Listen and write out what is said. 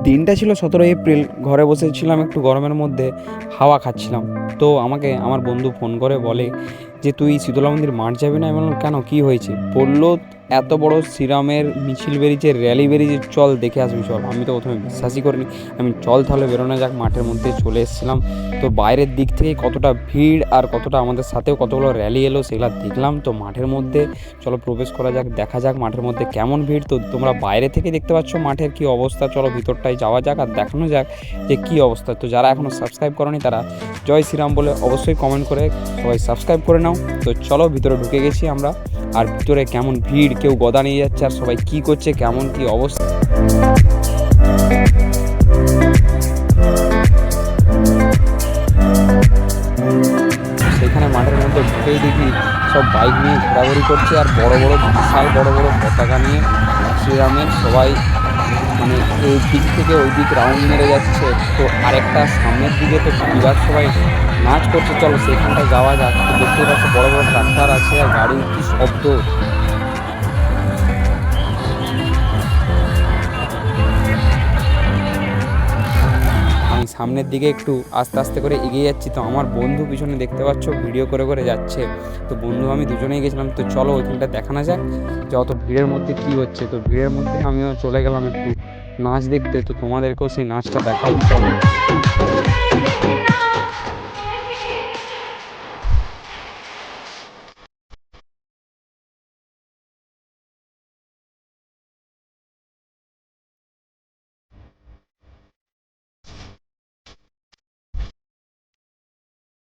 দিনটা ছিল 17 এপ্রিল। ঘরে বসেছিলাম, একটু গরমের মধ্যে হাওয়া খাচ্ছিলাম। তো আমাকে আমার বন্ধু ফোন করে বলে যে, "তুই শীতলা মন্দির মাঠ যাবি না?" আমি বললাম, "কেন, কী হয়েছে?" বললো, "এত বড় শ্রীরামের মিছিল বেরিয়েছে, র্যালি বেরিয়েছে, চল দেখে আসবি চল।" আমি তো প্রথমে বিশ্বাসই করিনি। আমি চল তাহলে বেরোনো যাক, মাঠের মধ্যে চলে এসেছিলাম। তো বাইরের দিক থেকে কতটা ভিড় আর কতটা আমাদের সাথেও কতগুলো র্যালি এলো সেগুলো দেখলাম। তো মাঠের মধ্যে চলো প্রবেশ করা যাক, দেখা যাক মাঠের মধ্যে কেমন ভিড়। তো তোমরা বাইরে থেকে দেখতে পাচ্ছ মাঠের কী অবস্থা, চলো ভিতরটায় যাওয়া যাক আর দেখানো যাক যে কী অবস্থা। তো যারা এখনও সাবস্ক্রাইব করনি তারা জয় শ্রীরাম বলে অবশ্যই কমেন্ট করে সবাই সাবস্ক্রাইব করে নাও। তো চলো ভিতরে ঢুকে গেছি আমরা, আর ভিতরে কেমন ভিড়, কেউ গদা নিয়ে যাচ্ছে আর সবাই কী করছে, কেমন কী অবস্থা। সেখানে মাঠের মধ্যে ঢুকেই দেখি সব বাইক নিয়ে ঘোরাঘুরি করছে আর বড় বড় বিশাল বড় বড় পতাকা নিয়ে শ্রীরামের সবাই মানে এই দিক থেকে ওই দিক রাউন্ড মেরে যাচ্ছে। তো আরেকটা সামনের দিকে তো বিরাট সবাই নাচ করছে, চলো সেখানটায় যাওয়া যাক। তো দেখতেই পাচ্ছ বড় বড় ট্রাক্টর আছে আর গাড়ির কী শব্দ। আমি সামনের দিকে একটু আস্তে আস্তে করে এগিয়ে যাচ্ছি। তো আমার বন্ধু পিছনে দেখতে পাচ্ছ ভিডিও করে করে যাচ্ছে। তো বন্ধু আমি দুজনেই গেছিলাম। তো চলো ওইখানটা দেখানো যাক যে অত ভিড়ের মধ্যে কী হচ্ছে। তো ভিড়ের মধ্যে আমিও চলে গেলাম একটু নাচ দেখতে। তো তোমাদেরকেও সেই নাচটা দেখাই, চলো।